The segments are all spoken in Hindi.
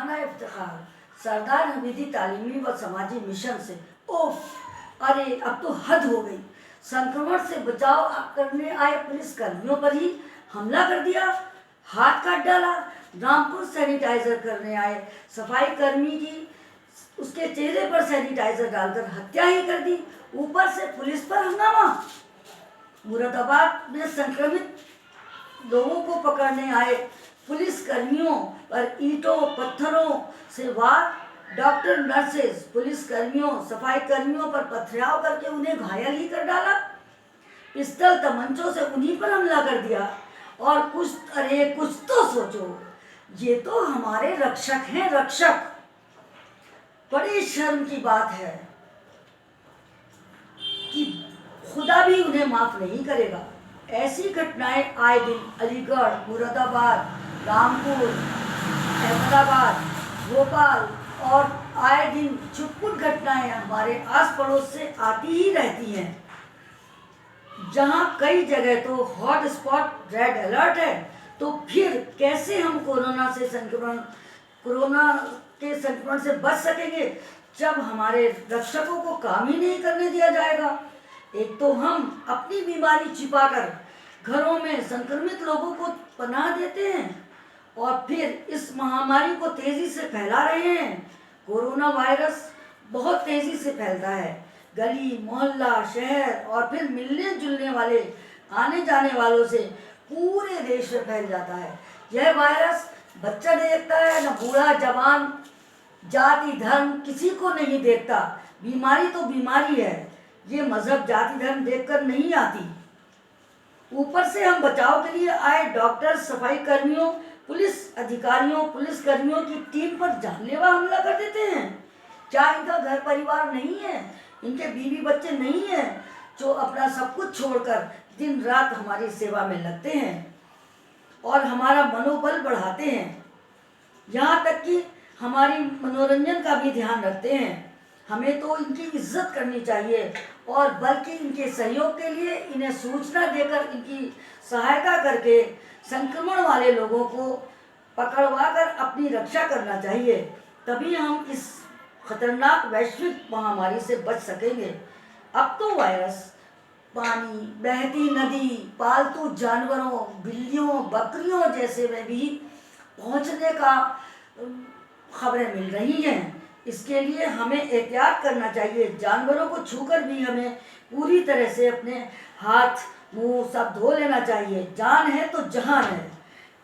माहाना इफ्तिखार सरदार हमीदी तालीमी व समाजी मिशन से। ओफ, अरे अब तो हद हो गई। संक्रमण से बचाव करने आए पुलिस कर्मियों पर ही हमला कर दिया, हाथ काट डाला। रामपुर सैनिटाइजर करने आए सफाई कर्मी की उसके चेहरे पर सैनिटाइजर डालकर हत्या ही कर दी, ऊपर से पुलिस पर हंगामा। मुरादाबाद में संक्रमित लोगों को पकड़ने आए पुलिस कर्मियों पर ईंटों पत्थरों से वार, डॉक्टर नर्सेज पुलिस कर्मियों सफाई कर्मियों पर पथराव करके उन्हें घायल ही कर डाला। पिस्टल तमंचों से उन्हीं पर हमला कर दिया। और कुछ तो सोचो, ये तो हमारे रक्षक हैं, रक्षक। बड़ी शर्म की बात है कि खुदा भी उन्हें माफ नहीं करेगा। ऐसी घटनाएं आए दिन अलीगढ़, मुरादाबाद, रामपुर, अहमदाबाद, भोपाल और आए दिन छुटपुट घटनाएं हमारे आस पड़ोस से आती ही रहती हैं। जहां कई जगह तो हॉट स्पॉट रेड अलर्ट है, तो फिर कैसे हम कोरोना के संक्रमण से बच सकेंगे जब हमारे रक्षकों को काम ही नहीं करने दिया जाएगा। एक तो हम अपनी बीमारी छिपाकर घरों में संक्रमित लोगों को पनाह देते हैं और फिर इस महामारी को तेजी से फैला रहे हैं। कोरोना वायरस बहुत तेजी से फैलता है, गली मोहल्ला शहर और फिर मिलने जुलने वाले आने जाने वालों से पूरे देश में फैल जाता है। यह वायरस बच्चा देखता है न बूढ़ा जवान, जाति धर्म किसी को नहीं देखता। बीमारी तो बीमारी है, ये मजहब जाति धर्म देखकर नहीं आती। ऊपर से हम बचाव के लिए आए डॉक्टर सफाई कर्मियों पुलिस अधिकारियों पुलिस कर्मियों की टीम पर जानलेवा हमला कर देते हैं। क्या इनका घर परिवार नहीं है, इनके बीवी बच्चे नहीं हैं जो अपना सब कुछ छोड़कर दिन रात हमारी सेवा में लगते हैं और हमारा मनोबल बढ़ाते हैं, यहाँ तक कि हमारी मनोरंजन का भी ध्यान रखते हैं। हमें तो इनकी इज्जत करनी चाहिए और बल्कि इनके सहयोग के लिए इन्हें सूचना देकर इनकी सहायता करके संक्रमण वाले लोगों को पकड़वाकर अपनी रक्षा करना चाहिए। तभी हम इस खतरनाक वैश्विक महामारी से बच सकेंगे। अब तो वायरस पानी, बहती नदी, पालतू जानवरों, बिल्लियों, बकरियों जैसे में भी पहुंचने का खबरें मिल रही हैं। इसके लिए हमें एहतियात करना चाहिए। जानवरों को छूकर भी हमें पूरी तरह से अपने हाथ मुंह सब धो लेना चाहिए। जान है तो जहान है।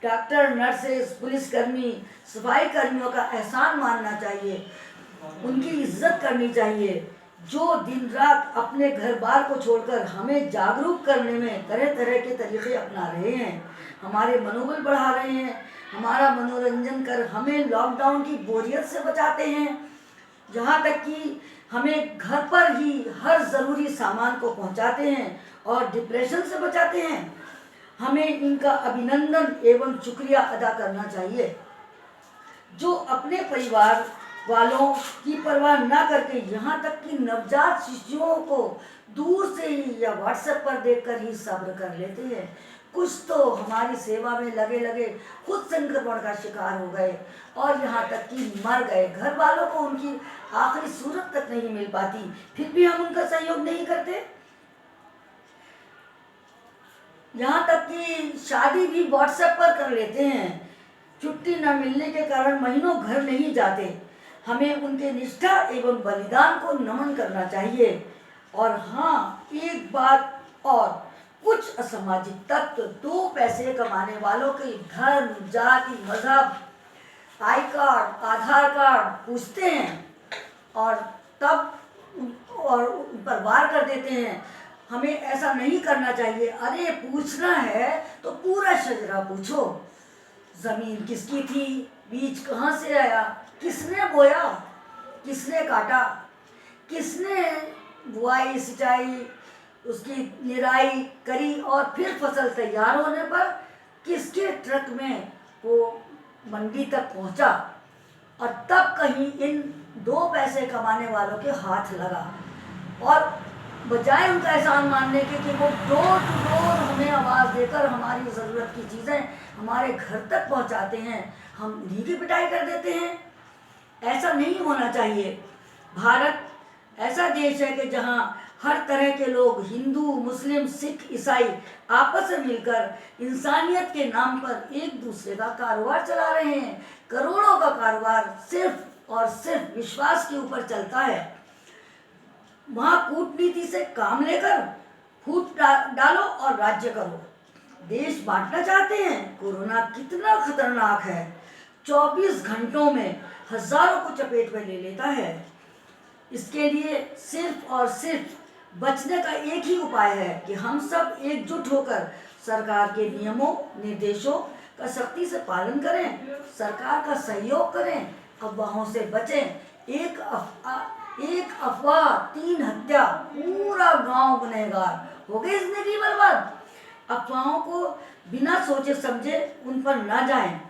डॉक्टर नर्सेस पुलिसकर्मी सफाई कर्मियों का एहसान मानना चाहिए, उनकी इज्जत करनी चाहिए, जो दिन रात अपने घर बार को छोड़कर हमें जागरूक करने में तरह तरह के तरीके अपना रहे हैं, हमारे मनोबल बढ़ा रहे हैं, हमारा मनोरंजन कर हमें लॉकडाउन की बोरियत से बचाते हैं, यहाँ तक कि हमें घर पर ही हर ज़रूरी सामान को पहुँचाते हैं और डिप्रेशन से बचाते हैं। हमें इनका अभिनंदन एवं शुक्रिया अदा करना चाहिए, जो अपने परिवार वालों की परवाह न करके यहाँ तक कि नवजात शिशुओं को दूर से ही या व्हाट्सएप पर देखकर ही सब्र कर लेते हैं। कुछ तो हमारी सेवा में लगे लगे खुद संक्रमण का शिकार हो गए और यहाँ तक कि मर गए। घर वालों को उनकी आखिरी सूरत तक नहीं मिल पाती, फिर भी हम उनका सहयोग नहीं करते। यहाँ तक कि शादी भी व्हाट्सएप पर कर लेते हैं। छुट्टी न मिलने के कारण महीनों घर नहीं जाते। हमें उनके निष्ठा एवं बलिदान को नमन करना चाहिए। और हाँ, एक बात और, कुछ असामाजिक तत्व 2 पैसे कमाने वालों के धर्म जाति मजहब आई कार्ड आधार कार्ड पूछते हैं और तब उन पर वार कर देते हैं। हमें ऐसा नहीं करना चाहिए। अरे पूछना है तो पूरा शजरा पूछो। ज़मीन किसकी थी, बीज कहाँ से आया, किसने बोया, किसने काटा, किसने बुआई सिंचाई उसकी निराई करी और फिर फसल तैयार होने पर किसके ट्रक में वो मंडी तक पहुंचा और तब कहीं इन 2 पैसे कमाने वालों के हाथ लगा। और बजाय उनका एहसान मानने के कि वो डोर टू डोर हमें आवाज़ देकर हमारी ज़रूरत की चीज़ें हमारे घर तक पहुंचाते हैं, हम उन्हीं की पिटाई कर देते हैं। ऐसा नहीं होना चाहिए। भारत ऐसा देश है कि जहां हर तरह के लोग, हिंदू, मुस्लिम, सिख, ईसाई, आपस में मिलकर इंसानियत के नाम पर एक दूसरे का कारोबार चला रहे हैं। करोड़ों का कारोबार सिर्फ और सिर्फ विश्वास के ऊपर चलता है। वहां कूटनीति से काम लेकर फूट डालो और राज्य करो। देश बांटना चाहते हैं। कोरोना कितना खतरनाक है, 24 घंटों में हजारों को चपेट में ले लेता है। इसके लिए सिर्फ और सिर्फ बचने का एक ही उपाय है कि हम सब एकजुट होकर सरकार के नियमों, निर्देशों का सख्ती से पालन करें, सरकार का सहयोग करें, अफवाहों से बचें। एक अफवाह 3 हत्या, पूरा गांव गुनहगार हो गई, जिंदगी बर्बाद। अफवाहों को बिना सोचे समझे उन पर ना जाएं।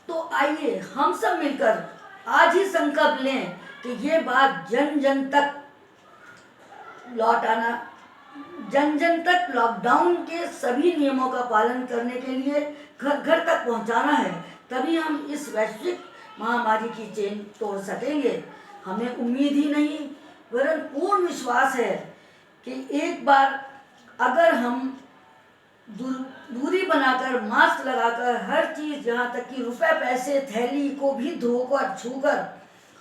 तो आइए हम सब मिलकर आज ही संकल्प लें कि ये बात जन जन तक लौटाना, जन जन तक लॉकडाउन के सभी नियमों का पालन करने के लिए घर घर तक पहुंचाना है। तभी हम इस वैश्विक महामारी की चेन तोड़ सकेंगे। हमें उम्मीद ही नहीं वरन पूर्ण विश्वास है कि एक बार अगर हम दूरी बनाकर, मास्क लगाकर, हर चीज़ यहाँ तक कि रुपए पैसे थैली को भी धोकर, छूकर,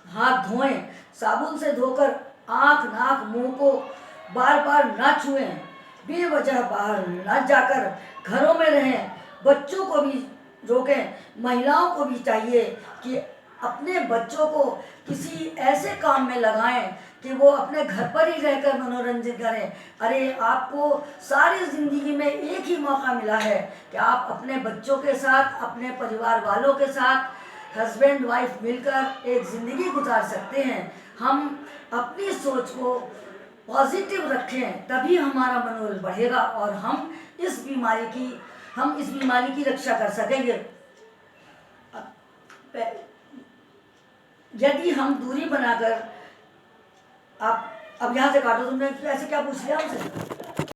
हाथ धोएं, साबुन से धोकर, आँख नाक मुंह को बार बार ना छुएं, बेवजह बाहर न जाकर घरों में रहें, बच्चों को भी रोकें। महिलाओं को भी चाहिए कि अपने बच्चों को किसी ऐसे काम में लगाएं कि वो अपने घर पर ही रहकर मनोरंजन करें। अरे आपको सारी ज़िंदगी में एक ही मौका मिला है कि आप अपने बच्चों के साथ, अपने परिवार वालों के साथ, हस्बैंड वाइफ मिलकर एक ज़िंदगी गुजार सकते हैं। हम अपनी सोच को पॉजिटिव रखें, तभी हमारा मनोबल बढ़ेगा और हम इस बीमारी की रक्षा कर सकेंगे। यदि हम दूरी बनाकर, आप अब यहाँ से काटो, तुमने ऐसे क्या पूछ लिया हमसे?